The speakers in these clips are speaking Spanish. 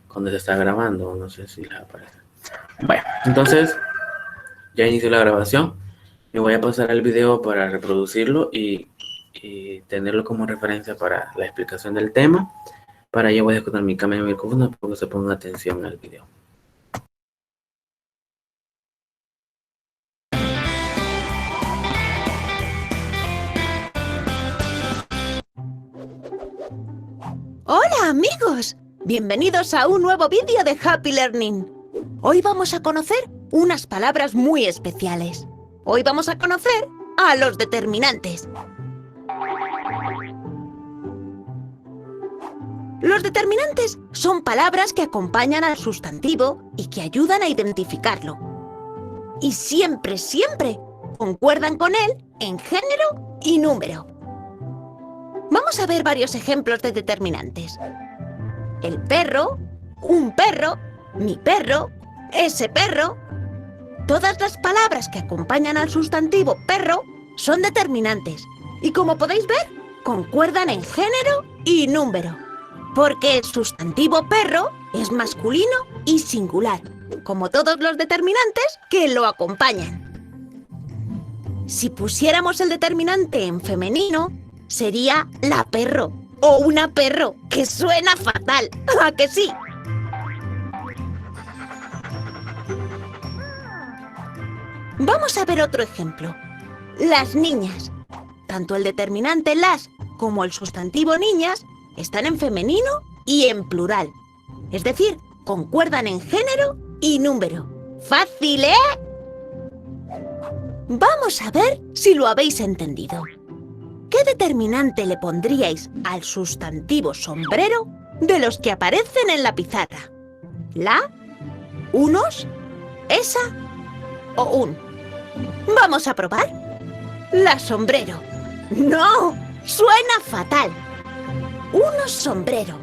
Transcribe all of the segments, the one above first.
cuando se está grabando, no sé si les aparece. Bueno, entonces ya inició la grabación. Me voy a pasar el video para reproducirlo y tenerlo como referencia para la explicación del tema. Para ello voy a ejecutar mi cámara y mi micrófono para que se ponga atención al video. ¡Hola amigos! Bienvenidos a un nuevo vídeo de Happy Learning. Hoy vamos a conocer unas palabras muy especiales. Hoy vamos a conocer a los determinantes. Los determinantes son palabras que acompañan al sustantivo y que ayudan a identificarlo. Y siempre concuerdan con él en género y número. Vamos a ver varios ejemplos de determinantes. El perro, un perro, mi perro, ese perro. Todas las palabras que acompañan al sustantivo perro son determinantes. Y como podéis ver, concuerdan en género y número. Porque el sustantivo perro es masculino y singular, como todos los determinantes que lo acompañan. Si pusiéramos el determinante en femenino, sería la perro o una perro, que suena fatal, ¿a que sí? Vamos a ver otro ejemplo. Las niñas. Tanto el determinante las como el sustantivo niñas están en femenino y en plural. Es decir, concuerdan en género y número. ¡Fácil, eh! Vamos a ver si lo habéis entendido. ¿Qué determinante le pondríais al sustantivo sombrero de los que aparecen en la pizarra? ¿La? ¿Unos? ¿Esa? ¿O un? ¿Vamos a probar? La sombrero. ¡No! ¡Suena fatal! Unos sombrero.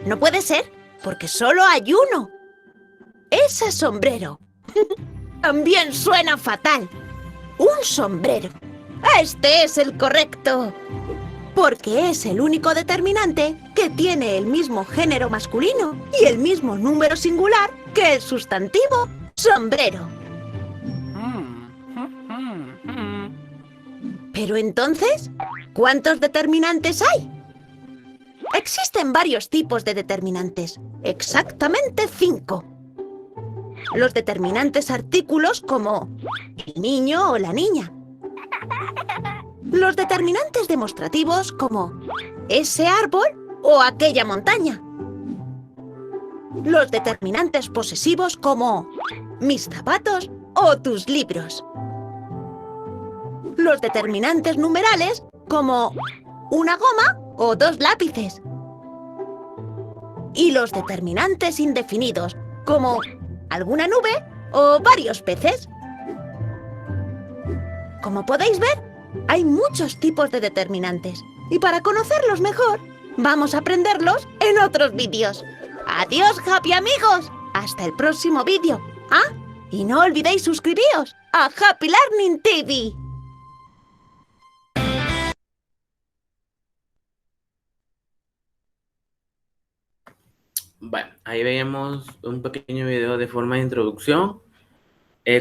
No puede ser, porque solo hay uno. Esa sombrero. También suena fatal. Un sombrero. ¡Este es el correcto! Porque es el único determinante que tiene el mismo género masculino y el mismo número singular que el sustantivo sombrero. Pero entonces, ¿cuántos determinantes hay? Existen varios tipos de determinantes, exactamente 5. Los determinantes artículos como el niño o la niña. Los determinantes demostrativos como ese árbol o aquella montaña. Los determinantes posesivos como mis zapatos o tus libros. Los determinantes numerales como una goma o 2 lápices. Y los determinantes indefinidos como alguna nube o varios peces. Como podéis ver, hay muchos tipos de determinantes y para conocerlos mejor, vamos a aprenderlos en otros vídeos. ¡Adiós, Happy amigos! ¡Hasta el próximo vídeo! ¡Ah! Y no olvidéis suscribiros a Happy Learning TV. Bueno, ahí vemos un pequeño video de forma de introducción.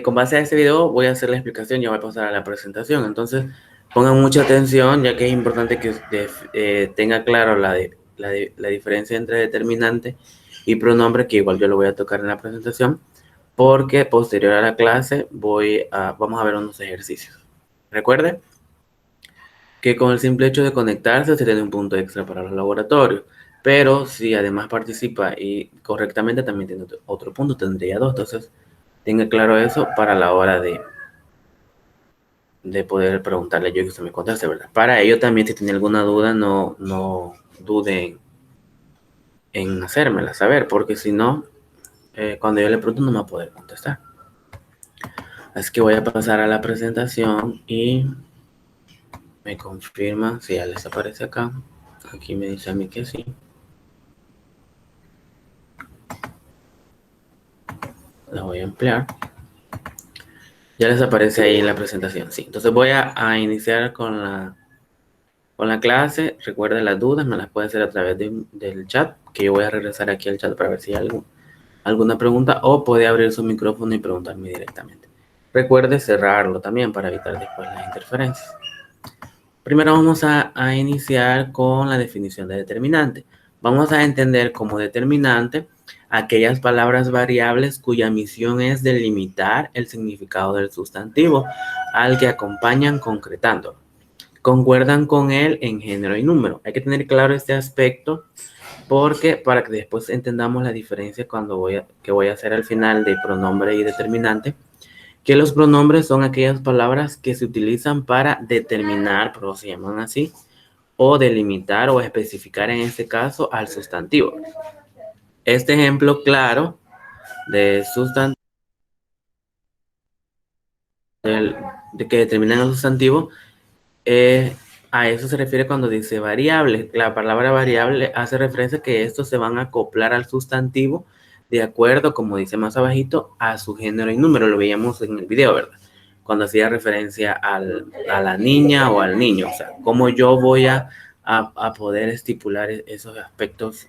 Con base a este video voy a hacer la explicación y voy a pasar a la presentación. Entonces, pongan mucha atención, ya que es importante que tenga claro la diferencia entre determinante y pronombre, que igual yo lo voy a tocar en la presentación, porque posterior a la clase vamos a ver unos ejercicios. Recuerde que con el simple hecho de conectarse se tiene un punto extra para los laboratorios, pero si además participa y correctamente también tiene otro punto, tendría 2. Entonces, tenga claro eso para la hora de poder preguntarle yo que usted me conteste, ¿verdad? Para ello también, si tiene alguna duda, no duden en hacérmela saber, porque si no, cuando yo le pregunto no me va a poder contestar. Así que voy a pasar a la presentación y me confirma si ya les aparece acá. Aquí me dice a mí que sí. La voy a emplear. Ya les aparece ahí en la presentación, sí. Entonces voy a iniciar con con la clase. Recuerda, las dudas me las puede hacer a través del chat, que yo voy a regresar aquí al chat para ver si hay alguna pregunta, o puede abrir su micrófono y preguntarme directamente. Recuerde cerrarlo también para evitar después las interferencias. Primero vamos a iniciar con la definición de determinante. Vamos a entender como determinante aquellas palabras variables cuya misión es delimitar el significado del sustantivo al que acompañan concretando. Concuerdan con él en género y número. Hay que tener claro este aspecto porque para que después entendamos la diferencia que voy a hacer al final de pronombre y determinante, que los pronombres son aquellas palabras que se utilizan para determinar, pero se llaman así, o delimitar o especificar en este caso al sustantivo. Este ejemplo claro de sustantivo, de que determinan el sustantivo, a eso se refiere cuando dice variable. La palabra variable hace referencia a que estos se van a acoplar al sustantivo de acuerdo, como dice más abajito, a su género y número. Lo veíamos en el video, ¿verdad? Cuando hacía referencia a la niña o al niño. O sea, cómo yo voy a poder estipular esos aspectos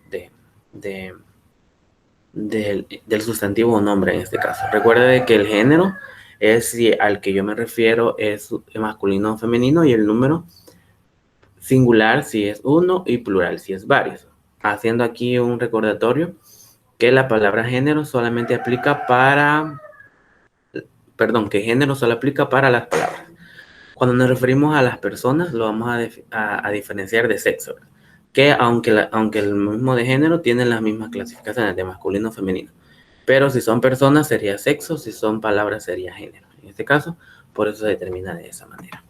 del sustantivo o nombre en este caso. Recuerde que el género es si al que yo me refiero es masculino o femenino, y el número singular si es uno y plural si es varios. Haciendo aquí un recordatorio que la palabra género solamente aplica para, que género solo aplica para las palabras. Cuando nos referimos a las personas, lo vamos a diferenciar de sexo, ¿verdad? Que aunque el mismo de género tiene las mismas clasificaciones de masculino o femenino, pero si son personas sería sexo, si son palabras sería género. En este caso, por eso se determina de esa manera.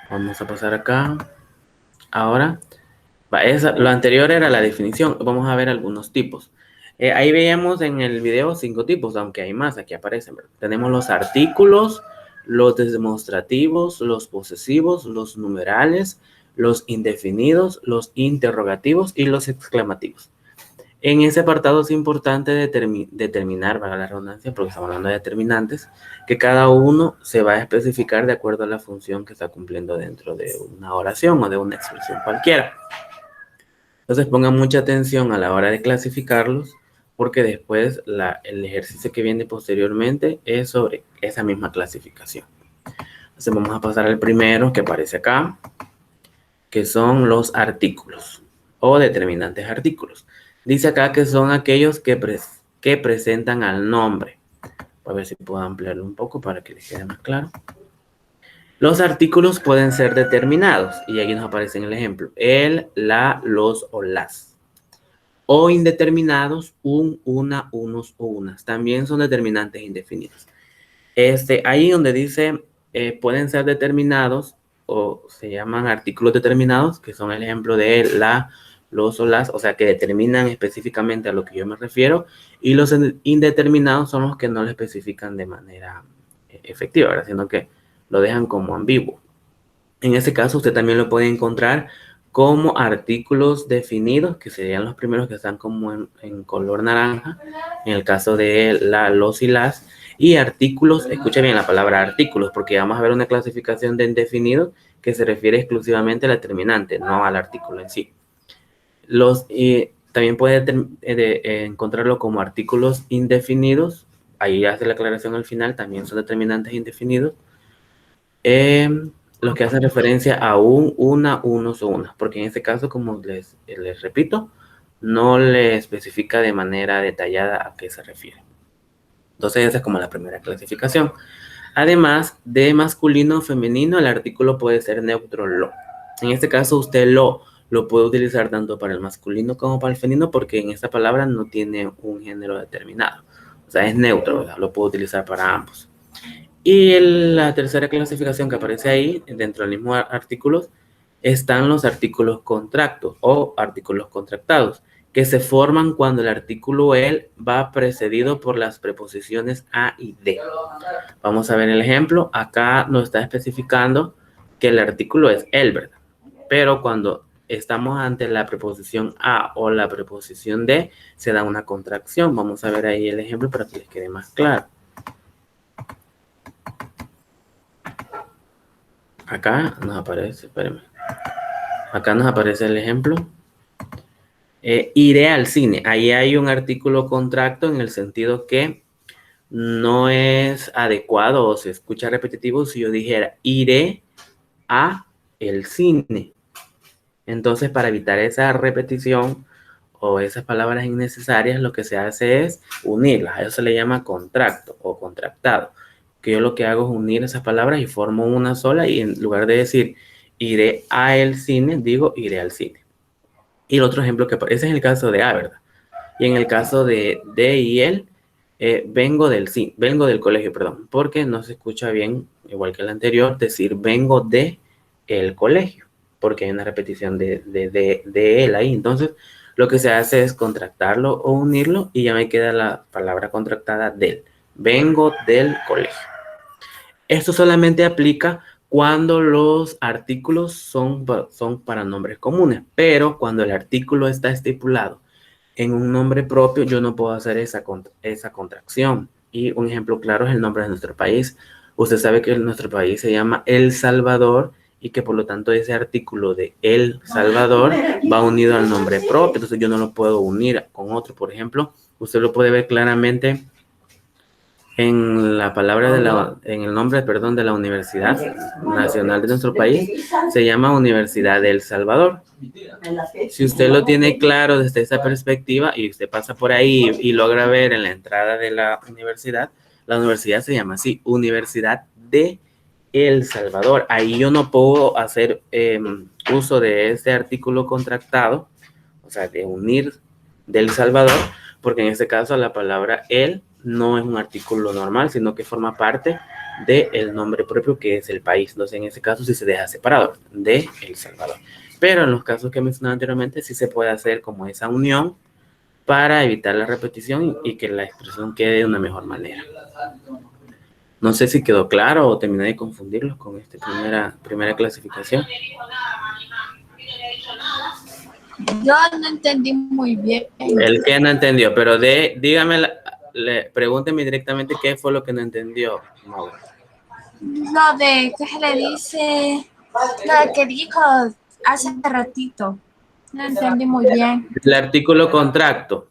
Vamos a pasar acá. Ahora, lo anterior era la definición. Vamos a ver algunos tipos. Ahí veíamos en el video 5 tipos, aunque hay más, aquí aparecen, ¿verdad? Tenemos los artículos, los demostrativos, los posesivos, los numerales, los indefinidos, los interrogativos y los exclamativos. En ese apartado es importante determinar, para la redundancia, porque estamos hablando de determinantes, que cada uno se va a especificar de acuerdo a la función que está cumpliendo dentro de una oración o de una expresión cualquiera. Entonces pongan mucha atención a la hora de clasificarlos, porque después el ejercicio que viene posteriormente es sobre esa misma clasificación. Entonces vamos a pasar al primero que aparece acá, que son los artículos o determinantes artículos. Dice acá que son aquellos que presentan al nombre. Voy a ver si puedo ampliarlo un poco para que les quede más claro. Los artículos pueden ser determinados, y aquí nos aparece en el ejemplo: el, la, los o las. O indeterminados: un, una, unos o unas. También son determinantes indefinidos. Ahí donde dice pueden ser determinados, o se llaman artículos determinados, que son el ejemplo de el, la, los o las, o sea, que determinan específicamente a lo que yo me refiero, y los indeterminados son los que no lo especifican de manera efectiva, ¿verdad? Sino que lo dejan como ambiguo. En ese caso, usted también lo puede encontrar como artículos definidos, que serían los primeros que están como en color naranja, en el caso de la, los y las, y artículos, escuche bien la palabra artículos, porque vamos a ver una clasificación de indefinidos que se refiere exclusivamente al determinante, no al artículo en sí. También puede encontrarlo como artículos indefinidos, ahí hace la aclaración al final, también son determinantes indefinidos. Los que hacen referencia a un, una, unos o unas, porque en este caso, como les repito, no le especifica de manera detallada a qué se refiere. Entonces esa es como la primera clasificación. Además de masculino o femenino, el artículo puede ser neutro, lo. En este caso usted lo puede utilizar tanto para el masculino como para el femenino, porque en esta palabra no tiene un género determinado. O sea, es neutro, ¿verdad? Lo puedo utilizar para ambos. Y la tercera clasificación que aparece ahí, dentro del mismo artículo, están los artículos contractos o artículos contractados, que se forman cuando el artículo el va precedido por las preposiciones a y de. Vamos a ver el ejemplo. Acá nos está especificando que el artículo es el, ¿verdad? Pero cuando estamos ante la preposición a o la preposición de, se da una contracción. Vamos a ver ahí el ejemplo para que les quede más claro. Acá nos aparece, espérenme. Acá nos aparece el ejemplo. Iré al cine. Ahí hay un artículo contracto en el sentido que no es adecuado o se escucha repetitivo si yo dijera iré a el cine. Entonces, para evitar esa repetición o esas palabras innecesarias, lo que se hace es unirlas. A eso se le llama contracto o contractado. Que yo lo que hago es unir esas palabras y formo una sola, y en lugar de decir iré a el cine, digo iré al cine. Y el otro ejemplo ese es el caso de A, ¿verdad? Y en el caso de y él, vengo del colegio, perdón, porque no se escucha bien, igual que el anterior, decir vengo de el colegio, porque hay una repetición de él ahí. Entonces, lo que se hace es contractarlo o unirlo y ya me queda la palabra contractada del. Vengo del colegio. Esto solamente aplica cuando los artículos son para nombres comunes, pero cuando el artículo está estipulado en un nombre propio, yo no puedo hacer esa contracción. Y un ejemplo claro es el nombre de nuestro país. Usted sabe que nuestro país se llama El Salvador y que por lo tanto ese artículo de El Salvador va unido al nombre propio. Entonces yo no lo puedo unir con otro. Por ejemplo, usted lo puede ver claramente en la palabra en el nombre, perdón, de la Universidad Nacional de nuestro país. Se llama Universidad de El Salvador. Si usted lo tiene claro desde esa perspectiva y usted pasa por ahí y logra ver en la entrada de la universidad se llama así, Universidad de El Salvador. Ahí yo no puedo hacer uso de este artículo contractado, o sea, de unir del Salvador, porque en este caso la palabra el no es un artículo normal, sino que forma parte del nombre propio, que es el país. Entonces, en ese caso sí se deja separado de El Salvador. Pero en los casos que mencioné anteriormente, sí se puede hacer como esa unión para evitar la repetición y que la expresión quede de una mejor manera. No sé si quedó claro o terminé de confundirlos con esta primera clasificación. Yo no entendí muy bien. El que no entendió, pero dígame, pregúnteme directamente qué fue lo que no entendió. No. Lo de, ¿qué se le dice? Lo que dijo hace ratito. No entendí muy bien. El artículo contracto.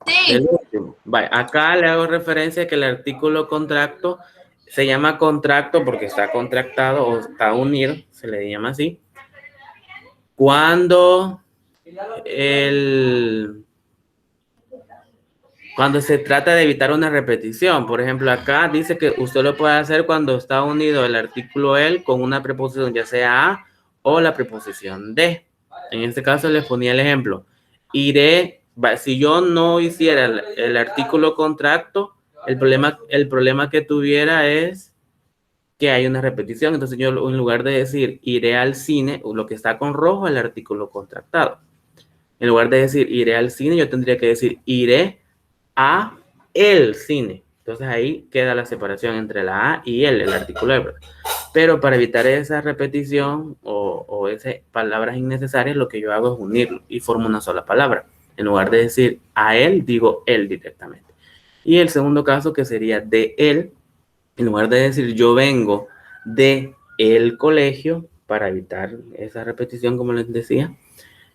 Sí. El último. Vale, acá le hago referencia a que el artículo contracto se llama contracto porque está contractado o está unido, se le llama así. Cuando se trata de evitar una repetición. Por ejemplo, acá dice que usted lo puede hacer cuando está unido el artículo el con una preposición, ya sea a o la preposición de. En este caso les ponía el ejemplo. Iré, si yo no hiciera el artículo contracto, el problema que tuviera es que hay una repetición. Entonces yo en lugar de decir iré al cine, lo que está con rojo es el artículo contractado. En lugar de decir iré al cine, yo tendría que decir iré a el cine. Entonces ahí queda la separación entre la A y el artículo de. Pero para evitar esa repetición o esas palabras innecesarias, lo que yo hago es unirlo y formo una sola palabra. En lugar de decir a él, digo él directamente. Y el segundo caso, que sería de él, en lugar de decir yo vengo de el colegio, para evitar esa repetición, como les decía,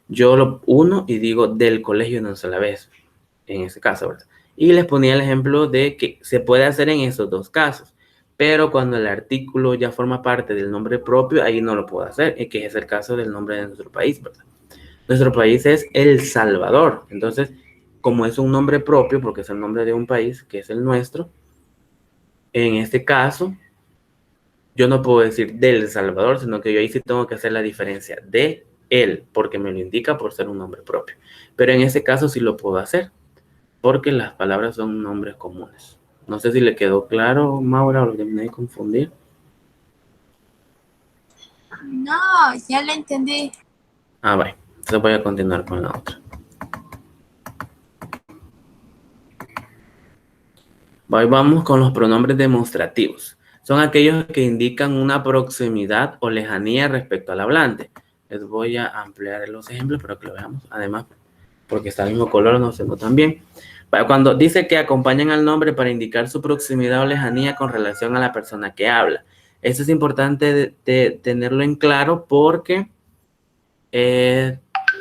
yo lo uno y digo del colegio una sola vez, en ese caso, ¿verdad? Y les ponía el ejemplo de que se puede hacer en esos dos casos, pero cuando el artículo ya forma parte del nombre propio, ahí no lo puedo hacer, que es el caso del nombre de nuestro país, ¿verdad? Nuestro país es El Salvador. Entonces, como es un nombre propio, porque es el nombre de un país, que es el nuestro, en este caso, yo no puedo decir del Salvador, sino que yo ahí sí tengo que hacer la diferencia de él, porque me lo indica por ser un nombre propio. Pero en ese caso sí lo puedo hacer, porque las palabras son nombres comunes. No sé si le quedó claro, Maura, o lo terminé de confundir. No, ya lo entendí. Vale. Entonces voy a continuar con la otra. Vamos con los pronombres demostrativos. Son aquellos que indican una proximidad o lejanía respecto al hablante. Les voy a ampliar los ejemplos para que lo veamos. Además, porque está el mismo color, no se notan bien. Cuando dice que acompañan al nombre para indicar su proximidad o lejanía con relación a la persona que habla. Esto es importante de tenerlo en claro porque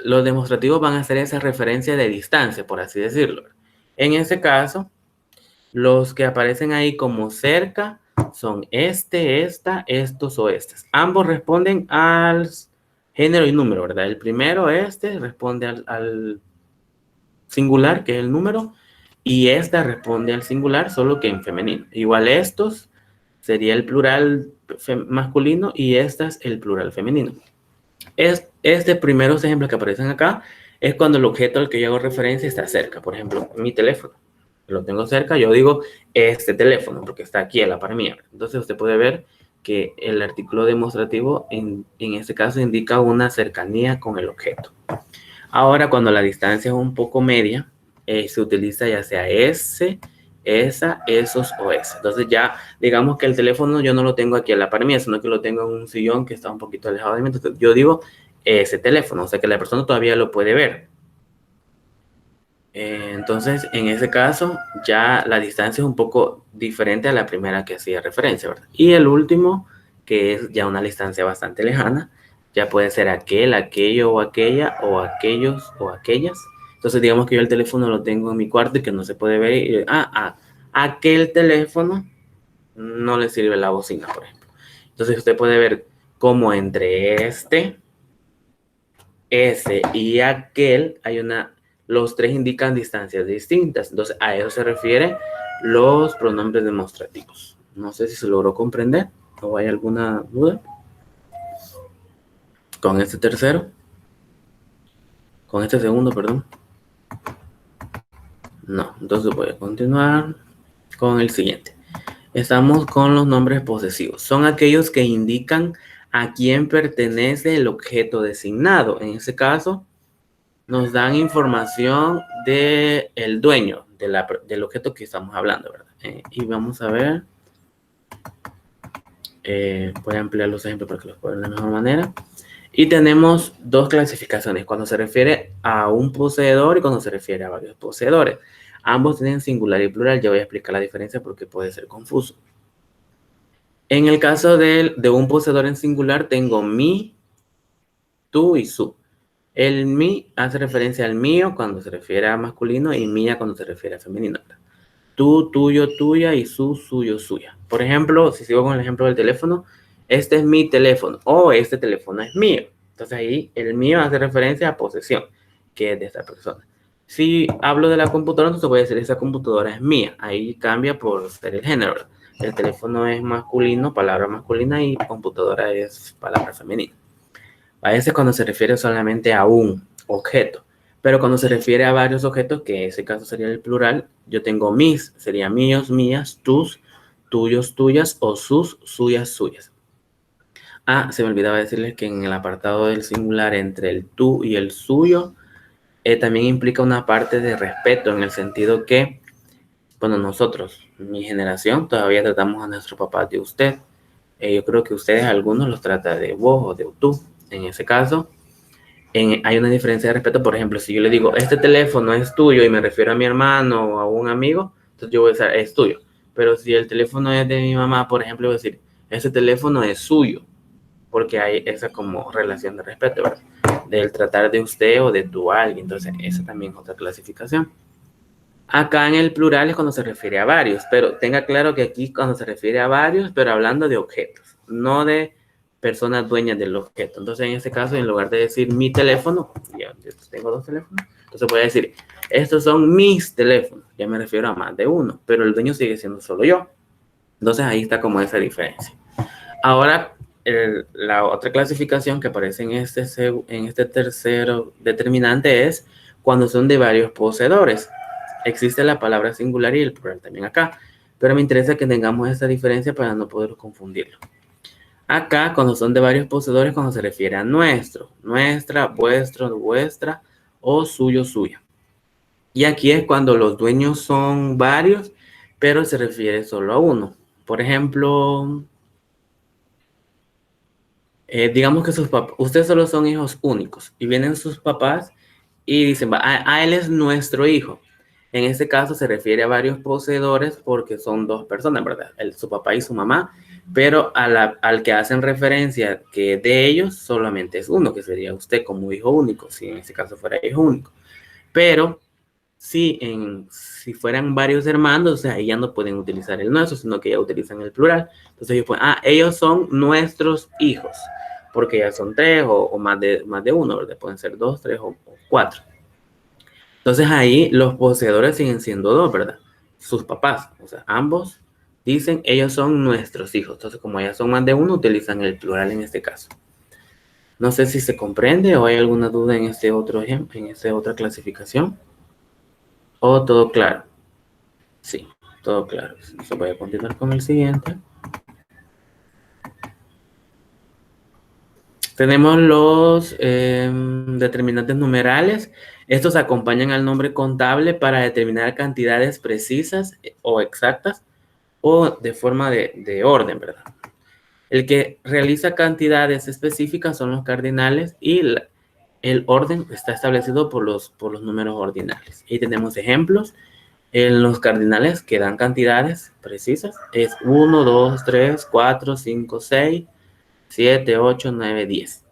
los demostrativos van a hacer esa referencia de distancia, por así decirlo. En ese caso, los que aparecen ahí como cerca son este, esta, estos o estas. Ambos responden al género y número, ¿verdad? El primero, este, responde al singular, que es el número, y esta responde al singular, solo que en femenino. Igual estos sería el plural masculino y estas el plural femenino. Este primeros ejemplos que aparecen acá es cuando el objeto al que yo hago referencia está cerca. Por ejemplo, mi teléfono. Lo tengo cerca, yo digo este teléfono porque está aquí a la par mía. Entonces usted puede ver que el artículo demostrativo en este caso indica una cercanía con el objeto. Ahora, cuando la distancia es un poco media, se utiliza ya sea ese, esa, esos o esa. Entonces ya, digamos que el teléfono yo no lo tengo aquí a la par mía, sino que lo tengo en un sillón que está un poquito alejado de mí. Entonces yo digo ese teléfono, o sea que la persona todavía lo puede ver. Entonces, en ese caso, ya la distancia es un poco diferente a la primera que hacía referencia, ¿verdad? Y el último, que es ya una distancia bastante lejana, ya puede ser aquel, aquello o aquella, o aquellos o aquellas. Entonces, digamos que yo el teléfono lo tengo en mi cuarto y que no se puede ver. Y, aquel teléfono no le sirve la bocina, por ejemplo. Entonces, usted puede ver cómo entre este, ese y aquel hay una... Los tres indican distancias distintas. Entonces, a eso se refiere los pronombres demostrativos. No sé si se logró comprender o hay alguna duda con este tercero. Con este segundo, perdón. No, entonces voy a continuar con el siguiente. Estamos con los nombres posesivos. Son aquellos que indican a quién pertenece el objeto designado. En ese caso, nos dan información del dueño del objeto que estamos hablando, ¿verdad? Y vamos a ver. Voy a ampliar los ejemplos para que los puedan ver de mejor manera. Y tenemos dos clasificaciones, cuando se refiere a un poseedor y cuando se refiere a varios poseedores. Ambos tienen singular y plural. Ya voy a explicar la diferencia porque puede ser confuso. En el caso de un poseedor en singular, tengo mi, tú y su. El mi hace referencia al mío cuando se refiere a masculino y mía cuando se refiere a femenino. Tú, tuyo, tuya y su, suyo, suya. Por ejemplo, si sigo con el ejemplo del teléfono, este es mi teléfono o este teléfono es mío. Entonces ahí el mío hace referencia a posesión, que es de esta persona. Si hablo de la computadora, entonces voy a decir esa computadora es mía. Ahí cambia por ser el género. El teléfono es masculino, palabra masculina, y computadora es palabra femenina. A veces cuando se refiere solamente a un objeto, pero cuando se refiere a varios objetos, que en ese caso sería el plural, yo tengo mis, sería míos, mías, tus, tuyos, tuyas o sus, suyas, suyas. Se me olvidaba decirles que en el apartado del singular entre el tú y el suyo, también implica una parte de respeto en el sentido que, bueno, nosotros, mi generación, todavía tratamos a nuestros papás de usted. Yo creo que ustedes, algunos los trata de vos o de tú. En ese caso, hay una diferencia de respeto. Por ejemplo, si yo le digo, este teléfono es tuyo y me refiero a mi hermano o a un amigo, entonces yo voy a decir, es tuyo. Pero si el teléfono es de mi mamá, por ejemplo, voy a decir, este teléfono es suyo, porque hay esa como relación de respeto, ¿verdad? Del tratar de usted o de tú a alguien. Entonces, esa también es otra clasificación. Acá en el plural es cuando se refiere a varios, pero tenga claro que aquí cuando se refiere a varios, pero hablando de objetos, no de personas dueñas del objeto. Entonces, en este caso, en lugar de decir mi teléfono, ya yo tengo dos teléfonos, entonces voy a decir, estos son mis teléfonos. Ya me refiero a más de uno, pero el dueño sigue siendo solo yo. Entonces, ahí está como esa diferencia. Ahora, la otra clasificación que aparece en este tercero determinante es cuando son de varios poseedores. Existe la palabra singular y el plural también acá, pero me interesa que tengamos esta diferencia para no poder confundirlo. Acá, cuando son de varios poseedores, cuando se refiere a nuestro, nuestra, vuestro, vuestra o suyo, suya. Y aquí es cuando los dueños son varios, pero se refiere solo a uno. Por ejemplo, digamos que ustedes solo son hijos únicos y vienen sus papás y dicen, él es nuestro hijo. En este caso se refiere a varios poseedores porque son dos personas, ¿verdad? Su papá y su mamá, pero al que hacen referencia que de ellos solamente es uno, que sería usted como hijo único, si en este caso fuera hijo único. Pero si fueran varios hermanos, o sea, ahí ya no pueden utilizar el nuestro, sino que ya utilizan el plural. Entonces ellos pueden, ellos son nuestros hijos, porque ya son tres o más de uno, ¿verdad? Pueden ser dos, tres o cuatro. Entonces ahí los poseedores siguen siendo dos, ¿verdad? Sus papás, o sea, ambos dicen, ellos son nuestros hijos. Entonces como ya son más de uno, utilizan el plural en este caso. No sé si se comprende o hay alguna duda en este otro ejemplo, en esta otra clasificación. ¿O todo claro? Sí, todo claro. Entonces voy a continuar con el siguiente. Tenemos los determinantes numerales. Estos acompañan al nombre contable para determinar cantidades precisas o exactas o de forma de orden, ¿verdad? El que realiza cantidades específicas son los cardinales y el orden está establecido por los números ordinales. Y tenemos ejemplos. En los cardinales que dan cantidades precisas es 1, 2, 3, 4, 5, 6, 7, 8, 9, 10.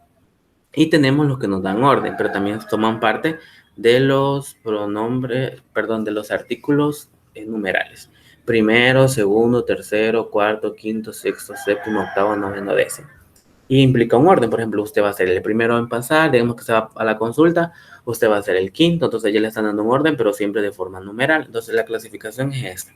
Y tenemos los que nos dan orden, pero también toman parte de los pronombres, perdón, de los artículos numerales. Primero, segundo, tercero, cuarto, quinto, sexto, séptimo, octavo, noveno, décimo. Y implica un orden. Por ejemplo, usted va a ser el primero en pasar, digamos que se va a la consulta, usted va a ser el quinto, entonces ya le están dando un orden, pero siempre de forma numeral. Entonces la clasificación es esta.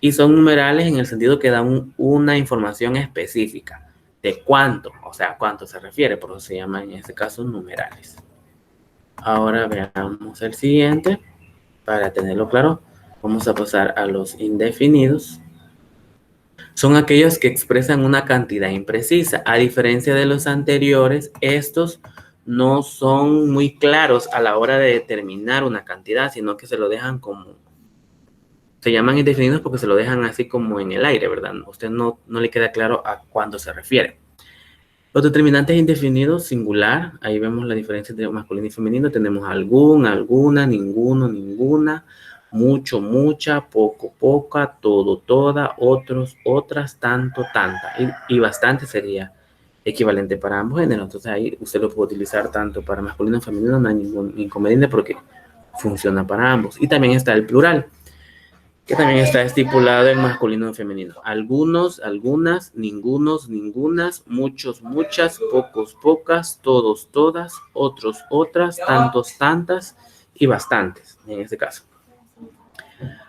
Y son numerales en el sentido que dan una información específica de cuánto, o sea, cuánto se refiere, por eso se llaman en este caso numerales. Ahora veamos el siguiente. Para tenerlo claro, vamos a pasar a los indefinidos. Son aquellos que expresan una cantidad imprecisa. A diferencia de los anteriores, estos no son muy claros a la hora de determinar una cantidad, sino que se lo dejan como... Se llaman indefinidos porque se lo dejan así como en el aire, ¿verdad? Usted no le queda claro a cuándo se refiere. Los determinantes indefinidos, singular, ahí vemos la diferencia entre masculino y femenino. Tenemos algún, alguna, ninguno, ninguna, mucho, mucha, poco, poca, todo, toda, otros, otras, tanto, tanta. Y bastante sería equivalente para ambos géneros. Entonces ahí usted lo puede utilizar tanto para masculino y femenino, no hay ningún inconveniente porque funciona para ambos. Y también está el plural, que también está estipulado en masculino y femenino. Algunos, algunas, ningunos, ningunas, muchos, muchas, pocos, pocas, todos, todas, otros, otras, tantos, tantas y bastantes, en este caso.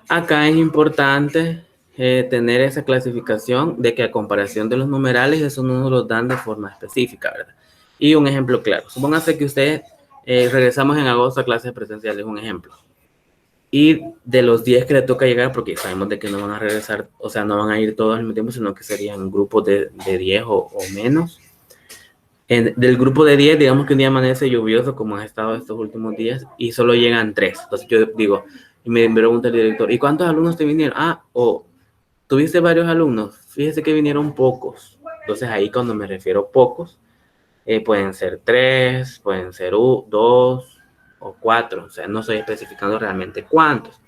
Acá es importante tener esa clasificación de que a comparación de los numerales, eso no nos lo dan de forma específica, ¿verdad? Y un ejemplo claro. Supóngase que usted, regresamos en agosto a clases presenciales, un ejemplo. Y de los 10 que le toca llegar, porque sabemos de que no van a regresar, o sea, no van a ir todos al mismo tiempo, sino que serían grupos de 10 o menos. Del grupo de 10, digamos que un día amanece lluvioso, como ha estado estos últimos días, y solo llegan 3. Entonces yo digo, y me pregunta el director, ¿y cuántos alumnos te vinieron? ¿Tuviste varios alumnos? Fíjese que vinieron pocos. Entonces ahí cuando me refiero a pocos, pueden ser 3, pueden ser 2 o 4, o sea, no estoy especificando realmente cuántos.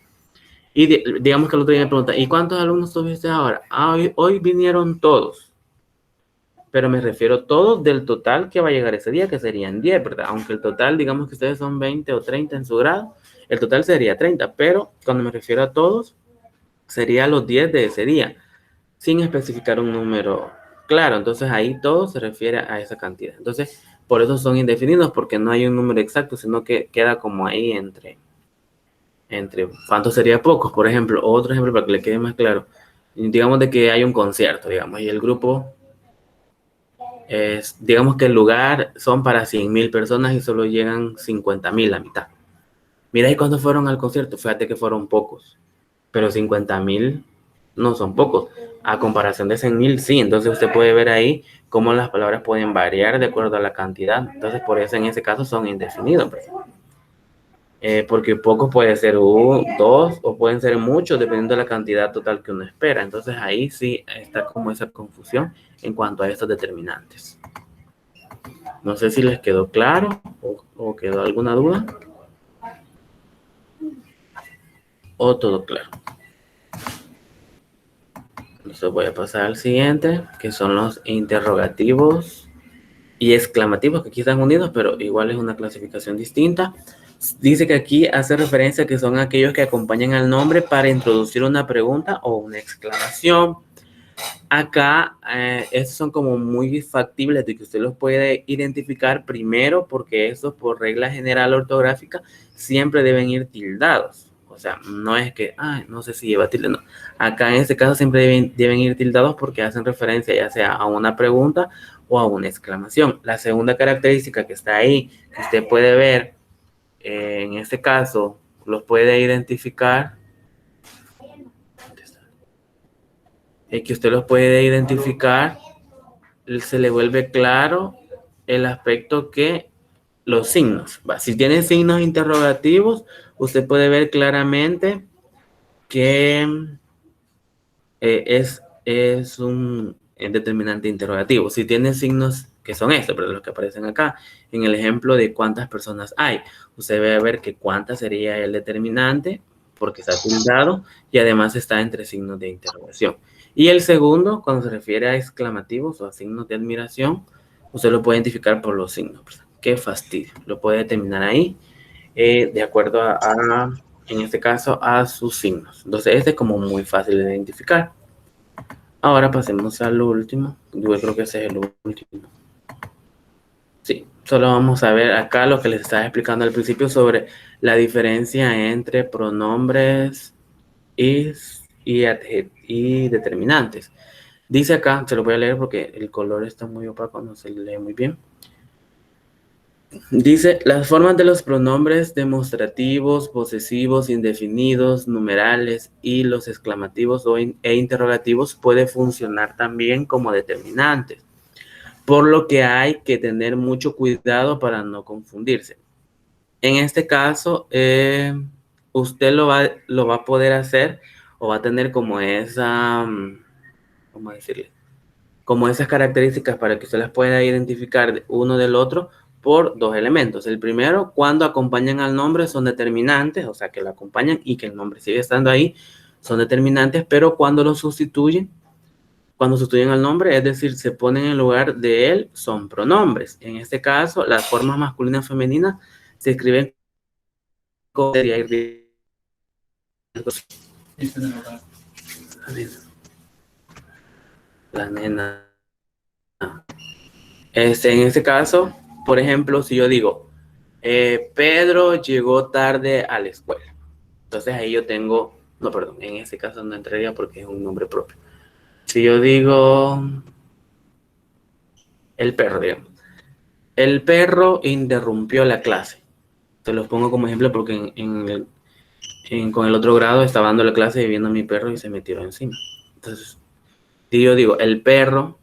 Y digamos que el otro día me pregunta, ¿y cuántos alumnos tuviste ahora? Hoy vinieron todos, pero me refiero a todos del total que va a llegar ese día, que serían 10, ¿verdad? Aunque el total, digamos que ustedes son 20 o 30 en su grado, el total sería 30, pero cuando me refiero a todos, sería los 10 de ese día, sin especificar un número claro. Entonces ahí todo se refiere a esa cantidad. Entonces, por eso son indefinidos, porque no hay un número exacto, sino que queda como ahí entre cuánto sería pocos. Por ejemplo, otro ejemplo para que le quede más claro. Digamos de que hay un concierto, digamos, y el grupo digamos que el lugar son para 100,000 personas y solo llegan 50,000, la mitad. Mira, ¿y cuántos fueron al concierto? Fíjate que fueron pocos, pero 50,000 no son pocos. A comparación de 100,000, sí. Entonces usted puede ver ahí cómo las palabras pueden variar de acuerdo a la cantidad. Entonces por eso en ese caso son indefinidos. Porque pocos puede ser 2 o pueden ser muchos dependiendo de la cantidad total que uno espera. Entonces ahí sí está como esa confusión en cuanto a estos determinantes. No sé si les quedó claro o quedó alguna duda. o todo claro. Entonces voy a pasar al siguiente, que son los interrogativos y exclamativos, que aquí están unidos, pero igual es una clasificación distinta. Dice que aquí hace referencia a que son aquellos que acompañan al nombre para introducir una pregunta o una exclamación. Acá, estos son como muy factibles de que usted los puede identificar primero, porque estos por regla general ortográfica siempre deben ir tildados. O sea, no es que, no sé si lleva tilde, no. Acá en este caso siempre deben ir tildados porque hacen referencia ya sea a una pregunta o a una exclamación. La segunda característica que está ahí, que usted puede ver, en este caso, los puede identificar, que usted los puede identificar, se le vuelve claro el aspecto que los signos. Si tiene signos interrogativos, usted puede ver claramente que es un determinante interrogativo. Si tiene signos que son estos, pero los que aparecen acá, en el ejemplo de cuántas personas hay, usted va a ver que cuántas sería el determinante, porque está tildado y además está entre signos de interrogación. Y el segundo, cuando se refiere a exclamativos o a signos de admiración, usted lo puede identificar por los signos. Qué fastidio. Lo puede determinar ahí, de acuerdo en este caso, a sus signos. Entonces, este es como muy fácil de identificar. Ahora pasemos al último. Yo creo que ese es el último. Sí, solo vamos a ver acá lo que les estaba explicando al principio sobre la diferencia entre pronombres y determinantes. Dice acá, se lo voy a leer porque el color está muy opaco, no se lee muy bien. Dice, las formas de los pronombres demostrativos, posesivos, indefinidos, numerales y los exclamativos e interrogativos pueden funcionar también como determinantes, por lo que hay que tener mucho cuidado para no confundirse. En este caso, usted lo va a poder hacer o va a tener como esa, ¿cómo decirle? Como esas características para que usted las pueda identificar uno del otro por dos elementos. El primero, cuando acompañan al nombre son determinantes, o sea, que lo acompañan y que el nombre sigue estando ahí, son determinantes, pero cuando lo sustituyen, cuando sustituyen al nombre, es decir, se ponen en lugar de él, son pronombres. En este caso, las formas masculinas y femeninas se escriben con la nena. En este caso, por ejemplo, si yo digo, Pedro llegó tarde a la escuela. Entonces ahí yo tengo, no, perdón, en este caso no entraría porque es un nombre propio. Si yo digo, el perro, digamos. El perro interrumpió la clase. Te los pongo como ejemplo porque con el otro grado estaba dando la clase y viendo a mi perro y se me tiró encima. Entonces, si yo digo, el perro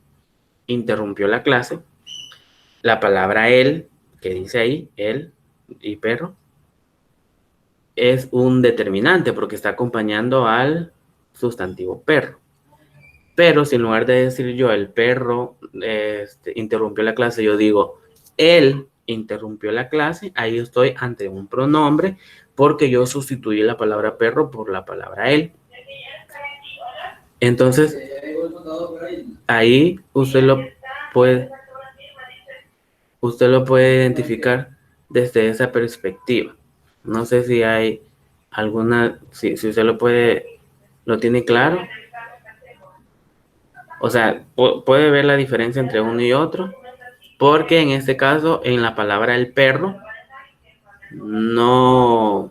interrumpió la clase, la palabra él, que dice ahí, él y perro, es un determinante porque está acompañando al sustantivo perro. Pero si en lugar de decir yo el perro interrumpió la clase, yo digo él interrumpió la clase, ahí estoy ante un pronombre porque yo sustituí la palabra perro por la palabra él. Entonces, ahí usted lo puede identificar desde esa perspectiva. No sé si hay alguna, si usted lo tiene claro. O sea, puede ver la diferencia entre uno y otro, porque en este caso, en la palabra el perro, no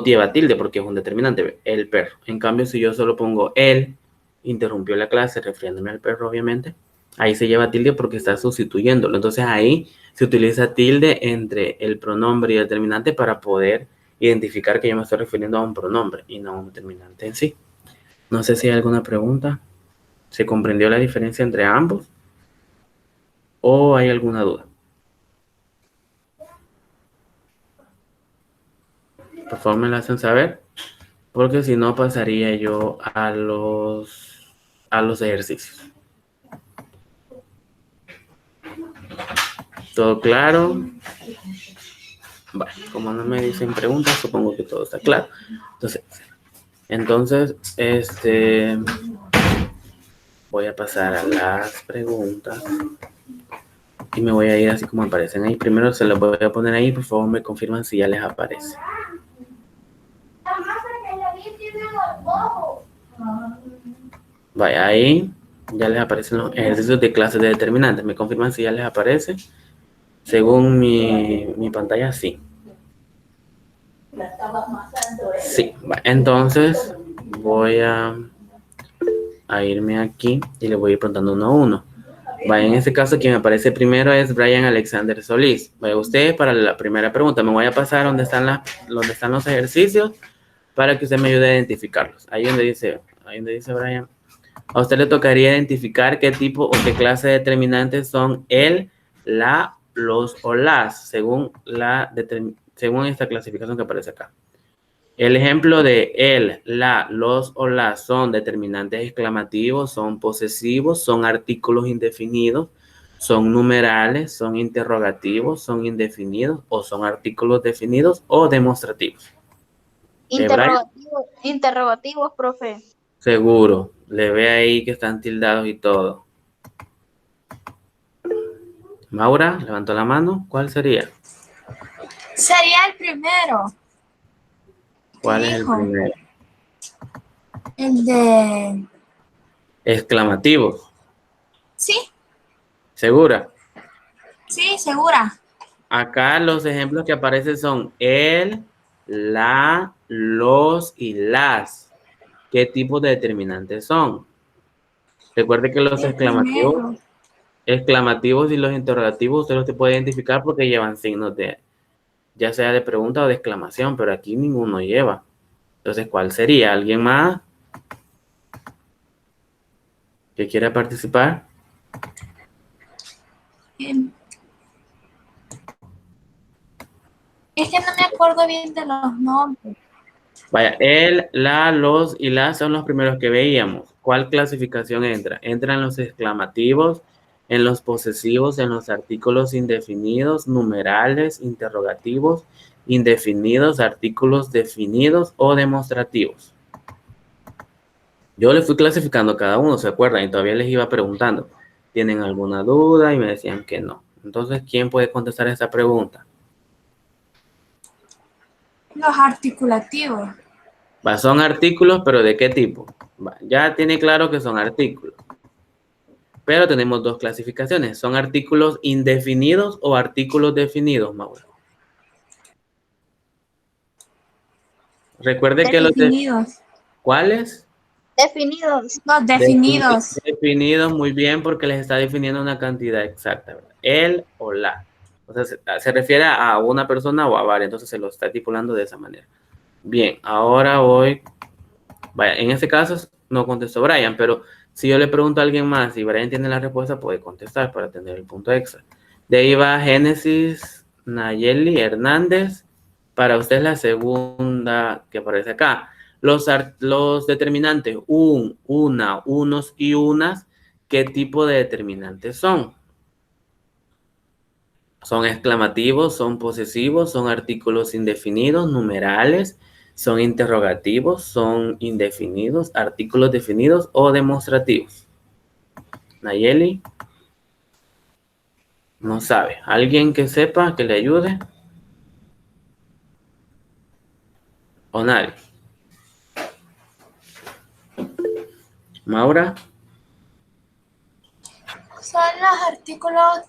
lleva tilde porque es un determinante, el perro. En cambio, si yo solo pongo él, interrumpió la clase, refiriéndome al perro, obviamente, ahí se lleva tilde porque está sustituyéndolo. Entonces ahí se utiliza tilde entre el pronombre y el determinante para poder identificar que yo me estoy refiriendo a un pronombre y no a un determinante en sí. No sé si hay alguna pregunta. ¿Se comprendió la diferencia entre ambos? ¿O hay alguna duda? Por favor, me la hacen saber, porque si no pasaría yo a los ejercicios. ¿Todo claro? Bueno, como no me dicen preguntas, supongo que todo está claro. Entonces, voy a pasar a las preguntas y me voy a ir así como aparecen ahí. Primero se los voy a poner ahí, por favor me confirman si ya les aparece. Vaya, ahí ya les aparecen los ejercicios de clases de determinantes. Me confirman si ya les aparece. Según mi pantalla, sí. Sí, entonces voy a irme aquí y le voy a ir preguntando uno a uno. Vaya, en este caso quien me aparece primero es Brian Alexander Solís. Vaya, usted para la primera pregunta me voy a pasar donde están los ejercicios para que usted me ayude a identificarlos. Ahí donde dice Brian, a usted le tocaría identificar qué tipo o qué clase de determinantes son el, la, los o las, según esta clasificación que aparece acá. El ejemplo de el, la, los o las son determinantes exclamativos, son posesivos, son artículos indefinidos, son numerales, son interrogativos, son indefinidos o son artículos definidos o demostrativos. Interrogativos, profe. Seguro, le ve ahí que están tildados y todo. Maura, levantó la mano. ¿Cuál sería? Sería el primero. ¿Cuál es el primero? El de... Exclamativos. Sí. ¿Segura? Sí, segura. Acá los ejemplos que aparecen son el, la, los y las. ¿Qué tipo de determinantes son? Recuerde que los exclamativos y los interrogativos usted los puede identificar porque llevan signos de, ya sea de pregunta o de exclamación, pero aquí ninguno lleva. Entonces, ¿cuál sería? ¿Alguien más que quiera participar? Es que no me acuerdo bien de los nombres. Vaya, el, la, los y las son los primeros que veíamos. ¿Cuál clasificación entra? Entran los exclamativos, en los posesivos, en los artículos indefinidos, numerales, interrogativos, indefinidos, artículos definidos o demostrativos. Yo les fui clasificando cada uno, ¿se acuerdan? Y todavía les iba preguntando, ¿tienen alguna duda? Y me decían que no. Entonces, ¿quién puede contestar esta pregunta? Los articulativos. Son artículos, pero ¿de qué tipo? Ya tiene claro que son artículos. Pero tenemos dos clasificaciones. ¿Son artículos indefinidos o artículos definidos, Maura? Recuerde que los definidos. ¿Cuáles? Definidos. Los definidos. Definidos, muy bien, porque les está definiendo una cantidad exacta, ¿verdad? El o la. O sea, se refiere a una persona o a varias, entonces se lo está estipulando de esa manera. Bien, ahora voy. Vaya, en este caso no contestó Brian, pero si yo le pregunto a alguien más y Brian tiene la respuesta, puede contestar para tener el punto extra. De ahí va Génesis Nayeli Hernández. Para usted es la segunda que aparece acá. Los determinantes un, una, unos y unas, ¿qué tipo de determinantes son? Son exclamativos, son posesivos, son artículos indefinidos, numerales, son interrogativos, son indefinidos, artículos definidos o demostrativos. Nayeli no sabe. ¿Alguien que sepa que le ayude? ¿O nadie? ¿Maura? Son los artículos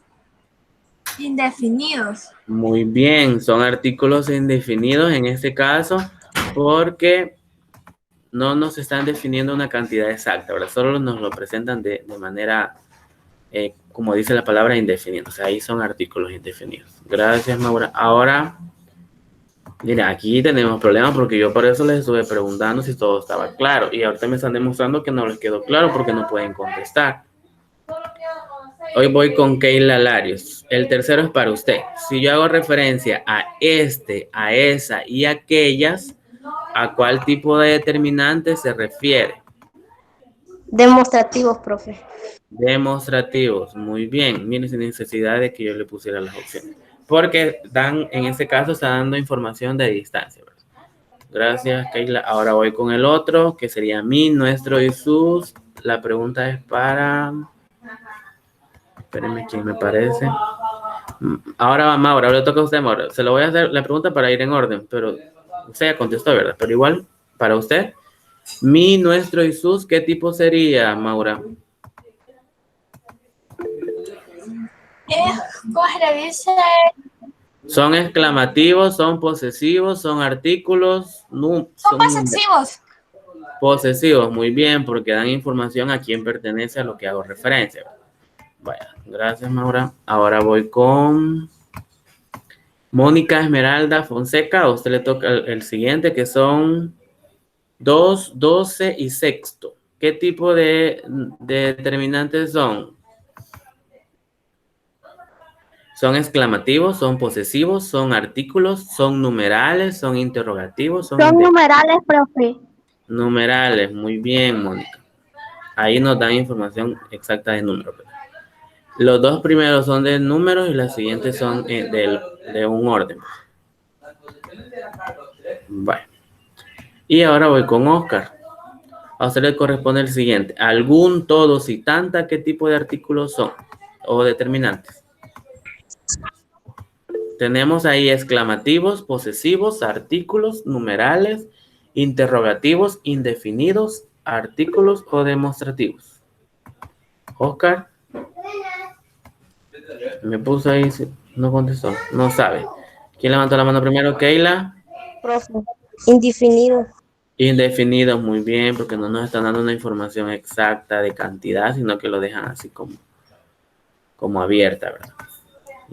indefinidos. Muy bien, son artículos indefinidos en este caso porque no nos están definiendo una cantidad exacta, ¿verdad? Solo nos lo presentan de manera, como dice la palabra, indefinida. O sea, ahí son artículos indefinidos. Gracias, Maura. Ahora, mira, aquí tenemos problemas porque yo por eso les estuve preguntando si todo estaba claro. Y ahorita me están demostrando que no les quedó claro porque no pueden contestar. Hoy voy con Keila Larios. El tercero es para usted. Si yo hago referencia a este, a esa y a aquellas, ¿a cuál tipo de determinante se refiere? Demostrativos, profe. Demostrativos. Muy bien. Miren, sin necesidad de que yo le pusiera las opciones. porque en ese caso está dando información de distancia, ¿verdad? Gracias, Keila. Ahora voy con el otro, que sería mi, nuestro y sus. La pregunta es para... Espérenme, ¿quién me parece? Ahora va Maura, ahora le toca a usted, Maura. Se lo voy a hacer la pregunta para ir en orden, pero usted ya contestó, ¿verdad? Pero igual, para usted, mi, nuestro y sus, ¿qué tipo sería, Maura? ¿Cómo se le dice? ¿Son exclamativos, son posesivos, son artículos? Son posesivos. Posesivos, muy bien, porque dan información a quién pertenece a lo que hago referencia. Vaya, gracias, Maura. Ahora voy con Mónica Esmeralda Fonseca. A usted le toca el siguiente, que son 2, 12 y sexto. ¿Qué tipo de determinantes son? ¿Son exclamativos, son posesivos, son artículos, son numerales, son interrogativos? Son numerales, profe. Numerales, muy bien, Mónica. Ahí nos dan información exacta de números. Los dos primeros son de números y las siguientes son de un orden. Bueno. Y ahora voy con Oscar. A usted le corresponde el siguiente. Algún, todos y tanta, ¿qué tipo de artículos son? O determinantes. Tenemos ahí exclamativos, posesivos, artículos, numerales, interrogativos, indefinidos, artículos o demostrativos. Oscar. Me puso ahí, no contestó, no sabe. ¿Quién levantó la mano primero? Keila. Profe. Indefinido. Indefinidos, muy bien, porque no nos están dando una información exacta de cantidad, sino que lo dejan así como abierta, ¿verdad?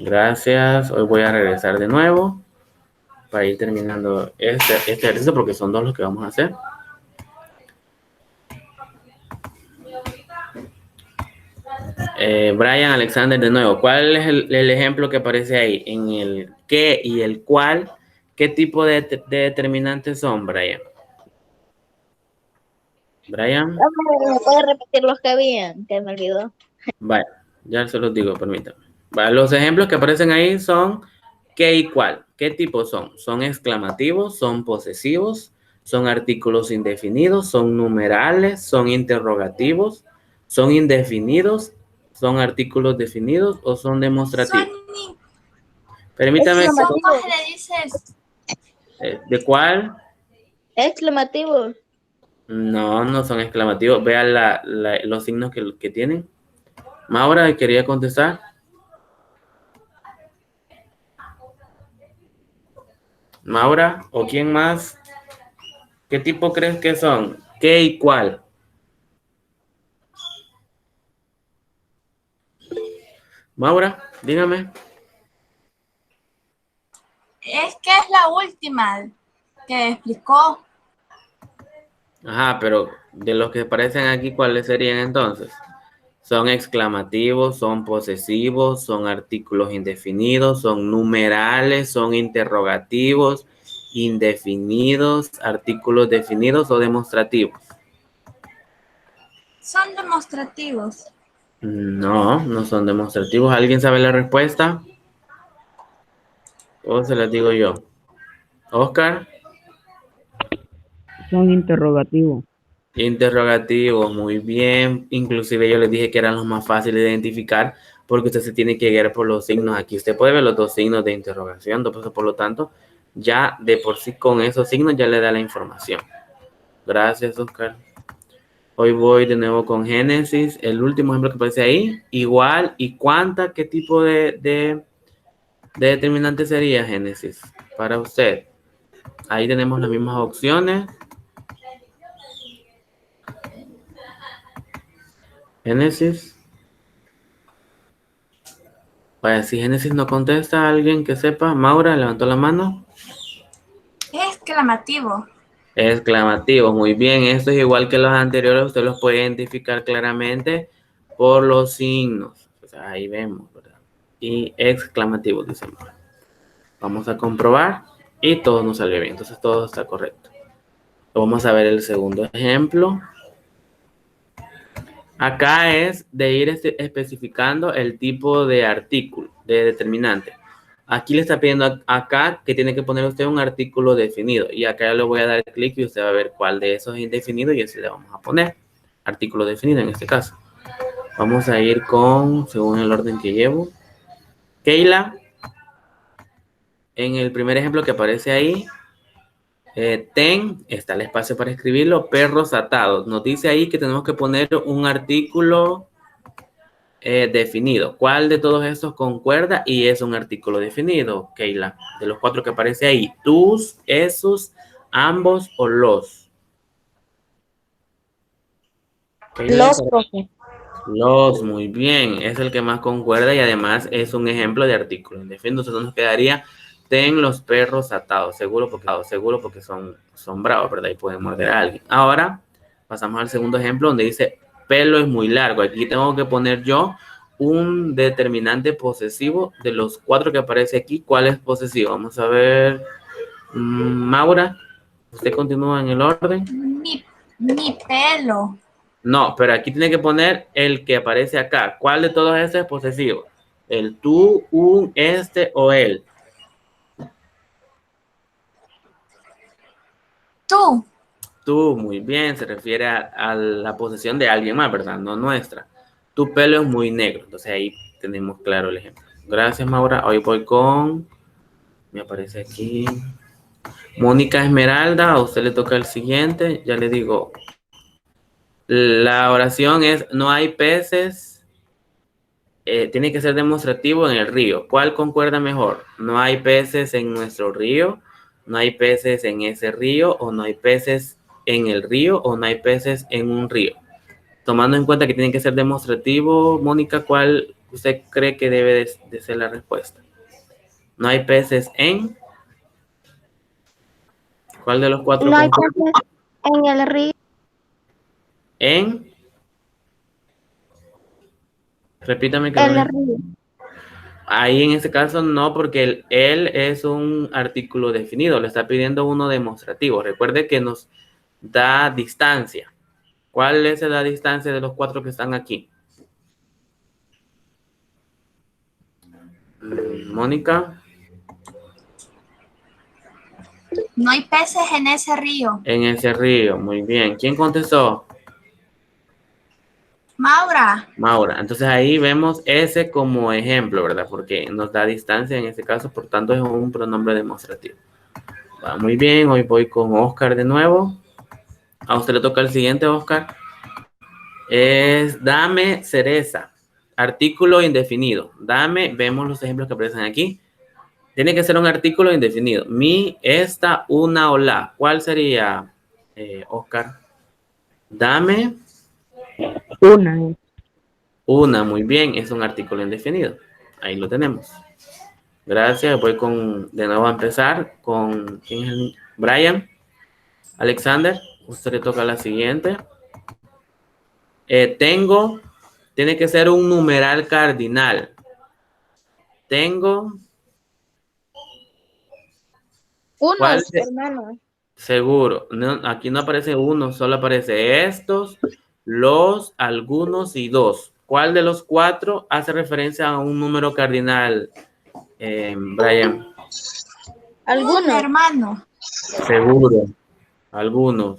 Gracias. Hoy voy a regresar de nuevo para ir terminando este ejercicio, porque son dos los que vamos a hacer. Brian Alexander de nuevo. ¿Cuál es el ejemplo que aparece ahí? En el qué y el cuál. ¿Qué tipo de determinantes son, Brian? Brian. ¿Me puede repetir los que habían? Que me olvidó. Vale, ya se los digo, permítame. Vale, los ejemplos que aparecen ahí son qué y cuál. ¿Qué tipo son? Son exclamativos, son posesivos, son artículos indefinidos, son numerales, son interrogativos, son indefinidos, son artículos definidos o son demostrativos. Permítame. ¿Cómo se le dice? ¿De cuál? Exclamativos. No, no son exclamativos. Vean los signos que tienen. Maura, quería contestar. Maura, ¿o quién más? ¿Qué tipo crees que son? ¿Qué y cuál? Maura, dígame. Es que es la última que explicó. Ajá, pero de los que aparecen aquí, ¿cuáles serían entonces? Son exclamativos, son posesivos, son artículos indefinidos, son numerales, son interrogativos, indefinidos, artículos definidos o demostrativos. Son demostrativos. No, no son demostrativos. ¿Alguien sabe la respuesta? ¿O se las digo yo? Oscar. Son interrogativos. Interrogativos, muy bien. Inclusive yo les dije que eran los más fáciles de identificar porque usted se tiene que guiar por los signos. Aquí usted puede ver los dos signos de interrogación. Entonces, por lo tanto, ya de por sí con esos signos ya le da la información. Gracias, Oscar. Hoy voy de nuevo con Génesis. El último ejemplo que aparece ahí. Igual y cuánta. ¿Qué tipo de determinante sería Génesis para usted? Ahí tenemos las mismas opciones. Génesis. Vaya, si Génesis no contesta, alguien que sepa. Maura, levantó la mano. Exclamativo. Exclamativo, muy bien. Esto es igual que los anteriores. Usted los puede identificar claramente por los signos. O sea, ahí vemos, ¿verdad? Y exclamativo, dice Maura. Vamos a comprobar y todo nos salió bien. Entonces todo está correcto. Vamos a ver el segundo ejemplo. Acá es de ir especificando el tipo de artículo, de determinante. Aquí le está pidiendo acá que tiene que poner usted un artículo definido. Y acá yo le voy a dar clic y usted va a ver cuál de esos es indefinido y ese le vamos a poner. Artículo definido en este caso. Vamos a ir según el orden que llevo. Keila, en el primer ejemplo que aparece ahí, está el espacio para escribirlo, perros atados. Nos dice ahí que tenemos que poner un artículo definido. ¿Cuál de todos estos concuerda y es un artículo definido, Keila? De los 4 que aparece ahí, tus, esos, ambos o los. Keila, Los, profe. los, muy bien, es el que más concuerda y además es un ejemplo de artículo indefinido. Entonces nos quedaría ten los perros atados, seguro porque son bravos, ¿verdad? Y pueden morder a alguien. Ahora pasamos al segundo ejemplo donde dice pelo es muy largo. Aquí tengo que poner yo un determinante posesivo de los 4 que aparece aquí. ¿Cuál es posesivo? Vamos a ver. Maura, ¿usted continúa en el orden? Mi pelo. No, pero aquí tiene que poner el que aparece acá. ¿Cuál de todos estos es posesivo? ¿El tú, un, este o él? Tú. Tú, muy bien, se refiere a la posesión de alguien más, ¿verdad? No nuestra. Tu pelo es muy negro. Entonces ahí tenemos claro el ejemplo. Gracias, Maura. Hoy voy me aparece aquí. Mónica Esmeralda, a usted le toca el siguiente. Ya le digo. La oración es, no hay peces. Tiene que ser demostrativo en el río. ¿Cuál concuerda mejor? No hay peces en nuestro río. No hay peces en ese río. O no hay peces en el río. O no hay peces en un río. Tomando en cuenta que tiene que ser demostrativo, Mónica, ¿cuál usted cree que debe de ser la respuesta? No hay peces en... ¿Cuál de los 4 No hay concuerda? peces en el río. En... Repítame que no El le... río. Ahí en ese caso no, porque el es un artículo definido. Le está pidiendo uno demostrativo. Recuerde que nos da distancia. ¿Cuál es la distancia de los 4 que están aquí? Mónica. No hay peces en ese río. En ese río. Muy bien. ¿Quién contestó? Maura. Maura. Entonces ahí vemos ese como ejemplo, ¿verdad? Porque nos da distancia en este caso, por tanto es un pronombre demostrativo. Va muy bien, hoy voy con Oscar de nuevo. A usted le toca el siguiente, Oscar. Es dame cereza. Artículo indefinido. Dame, vemos los ejemplos que aparecen aquí. Tiene que ser un artículo indefinido. Mi, esta, una o la. ¿Cuál sería, Oscar? Dame. Una. Una, muy bien, es un artículo indefinido. Ahí lo tenemos. Gracias, voy de nuevo a empezar con, ¿quién es el? Brian. Alexander, usted le toca la siguiente. Tiene que ser un numeral cardinal. Tengo. ¿Cuál? Unos, hermano. Seguro. No, aquí no aparece uno, solo aparece estos, los, algunos y dos. ¿Cuál de los 4 hace referencia a un número cardinal, Brian? Un hermano. Seguro. Algunos.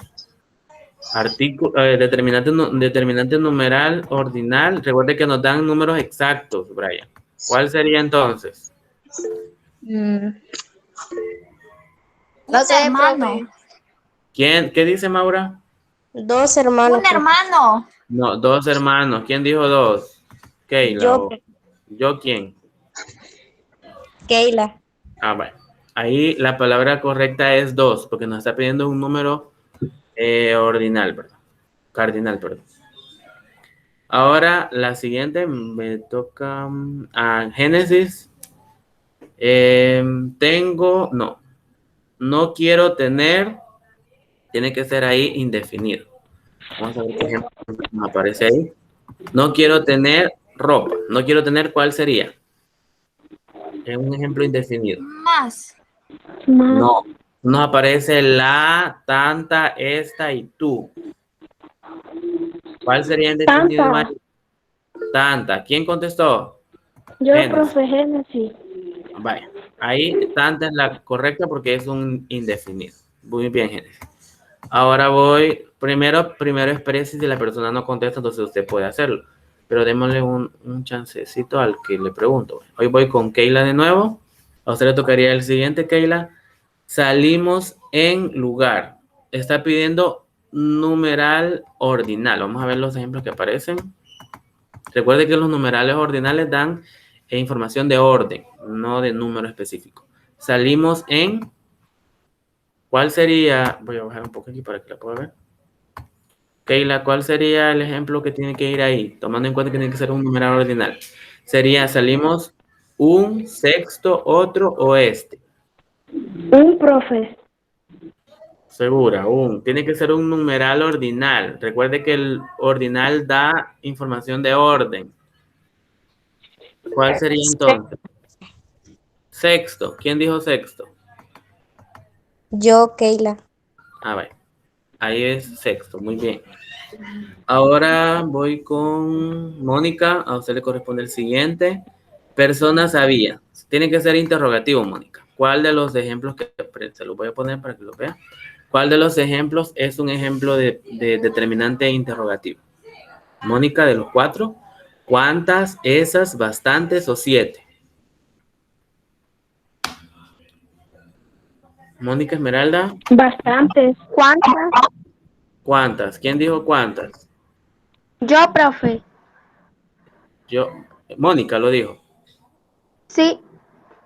Artículo, determinante numeral ordinal. Recuerde que nos dan números exactos, Brian. ¿Cuál sería entonces? No Un sé, hermano. profe. ¿Qué dice Maura? 2 hermanos. Un hermano. No, 2 hermanos. ¿Quién dijo 2? Keila. Yo. ¿Yo quién? Keila. Bueno. Ahí la palabra correcta es 2, porque nos está pidiendo un número ordinal, ¿verdad? Cardinal, perdón. Ahora, la siguiente me toca a Génesis. No quiero tener, tiene que ser ahí indefinido. Vamos a ver qué ejemplo me aparece ahí. No quiero tener ropa. No quiero tener, ¿cuál sería? Es un ejemplo indefinido. Más. No, nos aparece la, tanta, esta y tú. ¿Cuál sería indefinido, Tanta. Mario? Tanta. ¿Quién contestó? Yo, Génesis. profe Génesis. Vaya. Ahí tanta es la correcta porque es un indefinido. Muy bien, Génesis. Ahora voy, primero espere si la persona no contesta, entonces usted puede hacerlo. Pero démosle un chancecito al que le pregunto. Hoy voy con Keila de nuevo. A usted le tocaría el siguiente, Keila. Salimos en lugar. Está pidiendo numeral ordinal. Vamos a ver los ejemplos que aparecen. Recuerde que los numerales ordinales dan información de orden, no de número específico. Salimos en... ¿Cuál sería? Voy a bajar un poco aquí para que la pueda ver. Keila, ¿cuál sería el ejemplo que tiene que ir ahí? Tomando en cuenta que tiene que ser un numeral ordinal. Sería, salimos un, sexto, otro o este. Un profe. Segura, un. Tiene que ser un numeral ordinal. Recuerde que el ordinal da información de orden. ¿Cuál sería entonces? Sexto. ¿Quién dijo sexto? Yo, Keila. Ah, vaya. Ahí es sexto. Muy bien. Ahora voy con Mónica. A usted le corresponde el siguiente. Persona sabía. Tiene que ser interrogativo, Mónica. ¿Cuál de los ejemplos que se los voy a poner para que lo vea? ¿Cuál de los ejemplos es un ejemplo de determinante interrogativo? Mónica, de los 4. ¿Cuántas, esas, bastantes o 7? Mónica Esmeralda. Bastantes. ¿Cuántas? ¿Cuántas? ¿Quién dijo cuántas? Yo, profe. Yo. Mónica lo dijo. Sí.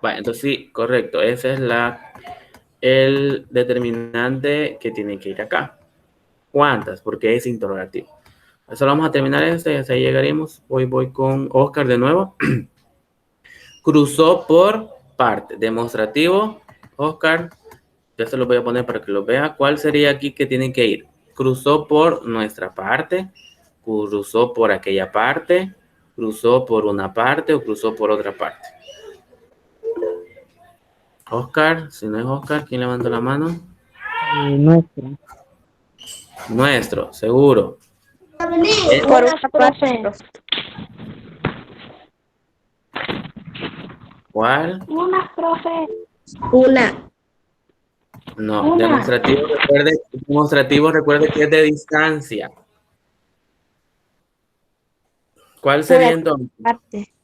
Vale, entonces sí, correcto. Ese es el determinante que tiene que ir acá. ¿Cuántas? Porque es interrogativo. Eso lo vamos a terminar esto y hasta ahí llegaremos. Hoy voy con Oscar de nuevo. Cruzó por parte. Demostrativo. Oscar, ya se lo voy a poner para que lo vea. ¿Cuál sería aquí que tiene que ir? Cruzó por nuestra parte. Cruzó por aquella parte. Cruzó por una parte o cruzó por otra parte. Oscar, si no es Oscar, ¿quién levantó la mano? Nuestro. Nuestro, seguro. Por una profe. ¿Cuál? Una, profe. Una. No, demostrativo, recuerde que es de distancia. ¿Cuál sería entonces? Parte.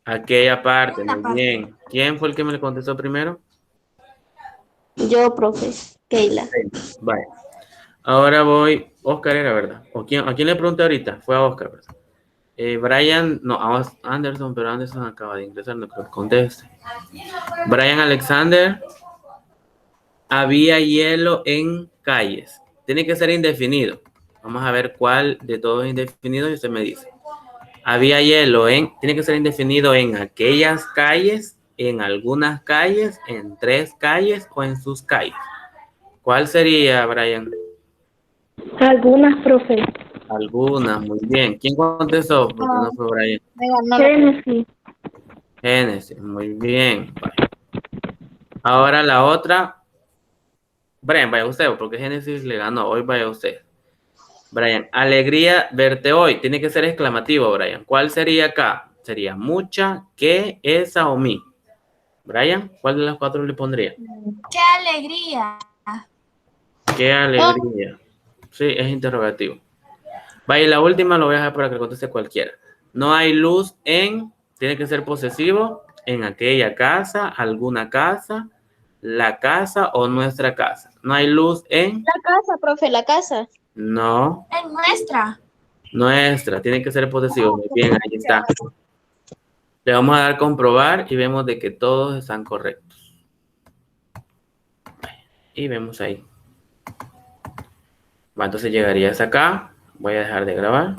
Aquella parte, Una muy parte. bien. ¿Quién fue el que me le contestó primero? Yo, profe. Keila. Vale. Ahora voy, Oscar era, ¿verdad? ¿A quién le pregunté ahorita? Fue a Oscar, ¿verdad? Brian, no, a Anderson, pero Anderson acaba de ingresar, no creo que conteste. Brian Alexander, había hielo en calles. Tiene que ser indefinido. Vamos a ver cuál de todos es indefinido y usted me dice. Había hielo tiene que ser indefinido en aquellas calles, en algunas calles, en 3 calles o en sus calles. ¿Cuál sería, Brian? Algunas, profe. Algunas, muy bien. ¿Quién contestó? Porque no fue Brian. Génesis. Génesis, muy bien. Vale. Ahora la otra. Brian, vaya usted, porque Génesis le ganó. Hoy vaya usted. Brian, alegría verte hoy. Tiene que ser exclamativo, Brian. ¿Cuál sería acá? ¿Sería mucha, qué, esa o mi? Brian, ¿cuál de las 4 le pondría? ¡Qué alegría! Qué alegría. Sí, es interrogativo. Vaya, y la última lo voy a dejar para que conteste cualquiera. No hay luz tiene que ser posesivo, en aquella casa, alguna casa, la casa o nuestra casa. No hay luz La casa, profe, la casa. no, Es nuestra. nuestra, tiene que ser posesivo. Muy bien, ahí está. Le vamos a dar comprobar y vemos de que todos están correctos. Y vemos ahí. Entonces llegarías acá. Voy a dejar de grabar.